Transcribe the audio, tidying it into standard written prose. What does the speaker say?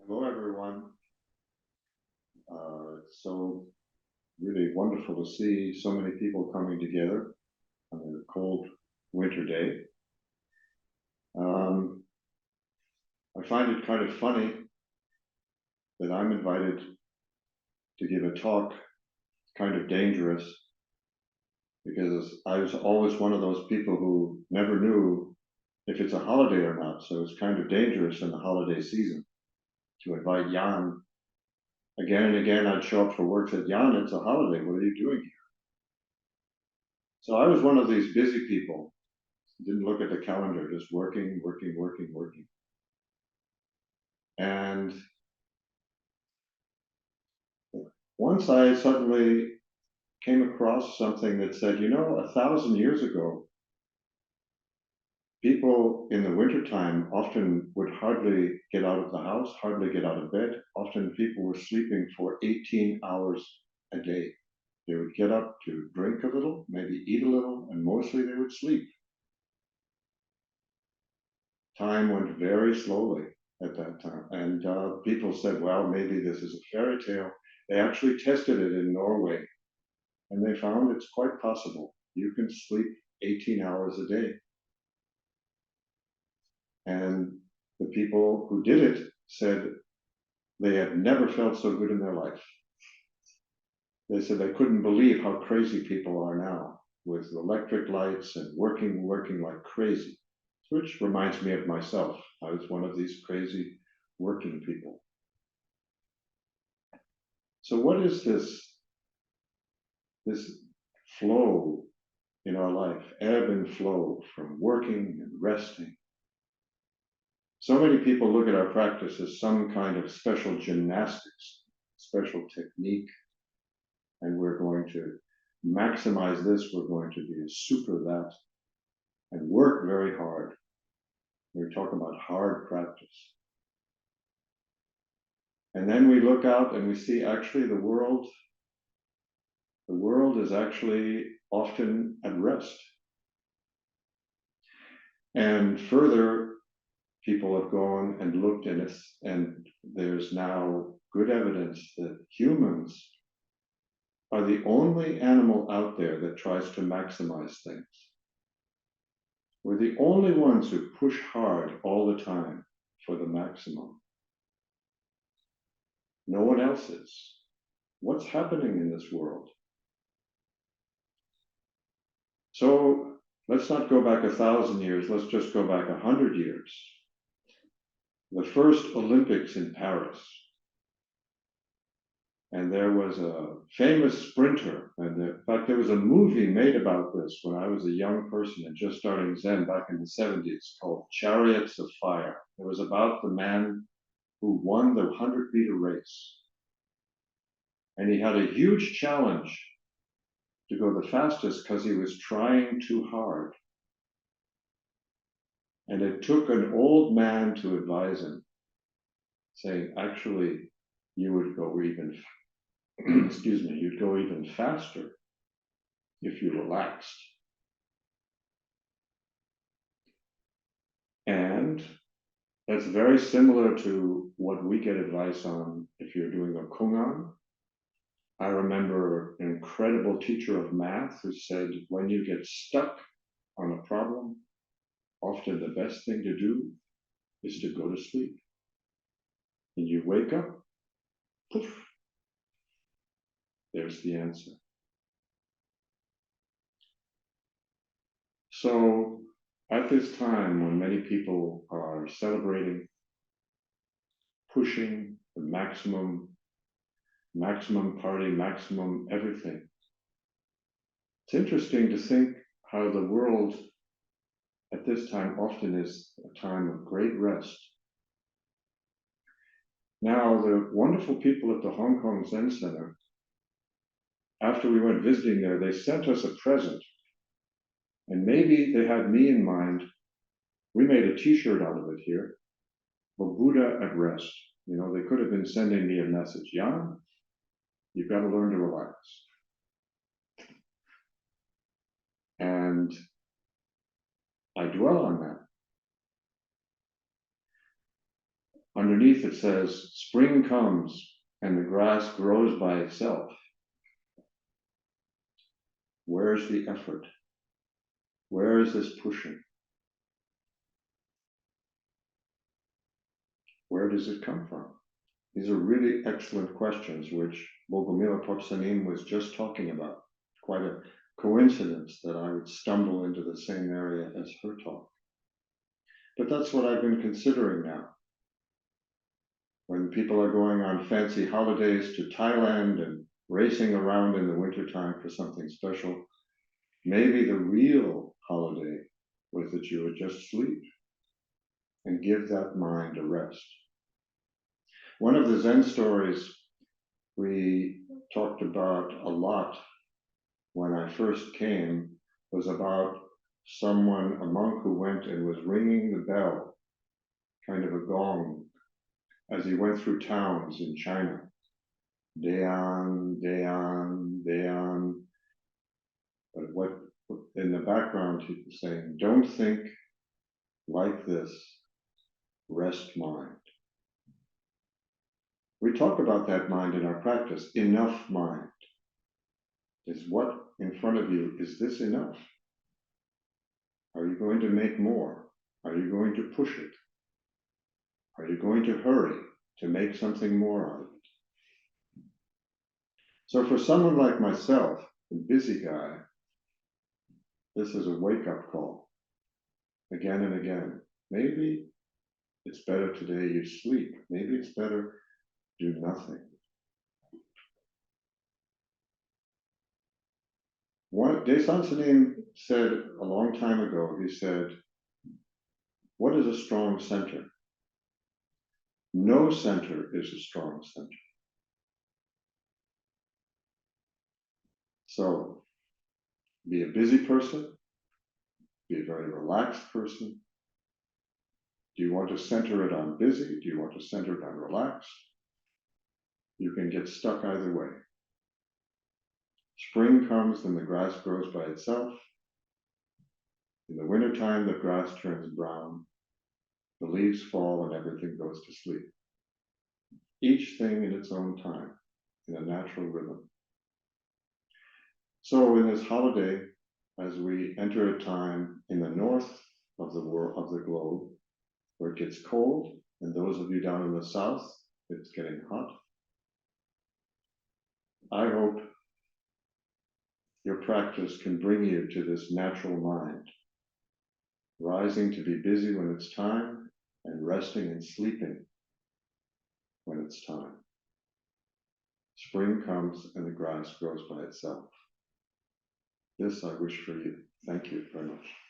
Hello, everyone. It's so really wonderful to see so many people coming together on a cold winter day. I find it kind of funny that I'm invited to give a talk, kind of dangerous, because I was always one of those people who never knew if it's a holiday or not. So it's kind of dangerous in the holiday season to invite Jan. Again and again, I'd show up for work, said, Jan, it's a holiday. What are you doing here? So I was one of these busy people. Didn't look at the calendar, just working, working, working, working. And once I suddenly came across something that said, 1,000 years ago, people in the wintertime often would hardly get out of the house, hardly get out of bed. Often people were sleeping for 18 hours a day. They would get up to drink a little, maybe eat a little, and mostly they would sleep. Time went very slowly at that time. And people said, well, maybe this is a fairy tale. They actually tested it in Norway, and they found it's quite possible. You can sleep 18 hours a day. And the people who did it said they had never felt so good in their life. They said they couldn't believe how crazy people are now with electric lights and working like crazy, which reminds me of myself. I was one of these crazy working people. So what is this flow in our life, ebb and flow from working and resting? So many people look at our practice as some kind of special gymnastics, special technique, and we're going to maximize this, we're going to be a super that, and work very hard. We talk about hard practice. And then we look out and we see actually the world is actually often at rest. And further, people have gone and looked at it, and there's now good evidence that humans are the only animal out there that tries to maximize things. We're the only ones who push hard all the time for the maximum. No one else is. What's happening in this world? So let's not go back 1,000 years, let's just go back 100 years. The first Olympics in Paris. And there was a famous sprinter, and in fact, there was a movie made about this when I was a young person and just starting Zen back in the 70s called Chariots of Fire. It was about the man who won the 100-meter race. And he had a huge challenge to go the fastest because he was trying too hard. And it took an old man to advise him, saying, actually, you would go even you'd go even faster if you relaxed. And that's very similar to what we get advice on if you're doing a kungan. I remember an incredible teacher of math who said, when you get stuck on a problem, often the best thing to do is to go to sleep. And you wake up, poof, there's the answer. So at this time when many people are celebrating, pushing the maximum party, maximum everything, it's interesting to think how the world at this time often is a time of great rest. Now, the wonderful people at the Hong Kong Zen Center, after we went visiting there, they sent us a present. And maybe they had me in mind. We made a t-shirt out of it here, for Buddha at rest. You know, they could have been sending me a message, Jan, you've got to learn to relax. And I dwell on that. Underneath it says, spring comes and the grass grows by itself. Where's the effort? Where is this pushing? Where does it come from? These are really excellent questions, which Bogomila Popsanim was just talking about. Quite a coincidence that I would stumble into the same area as her talk. But that's what I've been considering now. When people are going on fancy holidays to Thailand and racing around in the wintertime for something special, maybe the real holiday was that you would just sleep and give that mind a rest. One of the Zen stories we talked about a lot when I first came was about someone, a monk who went and was ringing the bell, kind of a gong, as he went through towns in China. Dayan, Dayan, Dayan. But what in the background he was saying, don't think like this, rest mind. We talk about that mind in our practice, enough mind. Is what in front of you, is this enough? Are you going to make more? Are you going to push it? Are you going to hurry to make something more out of it? So for someone like myself, a busy guy, this is a wake-up call again and again. Maybe it's better today you sleep. Maybe it's better do nothing. Desan Sanim said a long time ago, he said, what is a strong center? No center is a strong center. So be a busy person, be a very relaxed person. Do you want to center it on busy? Do you want to center it on relaxed? You can get stuck either way. Spring comes and the grass grows by itself. In the wintertime, the grass turns brown. The leaves fall and everything goes to sleep. Each thing in its own time, in a natural rhythm. So in this holiday, as we enter a time in the north of the world, of the globe, where it gets cold, and those of you down in the south, it's getting hot. I hope your practice can bring you to this natural mind, rising to be busy when it's time, and resting and sleeping when it's time. Spring comes and the grass grows by itself. This I wish for you. Thank you very much.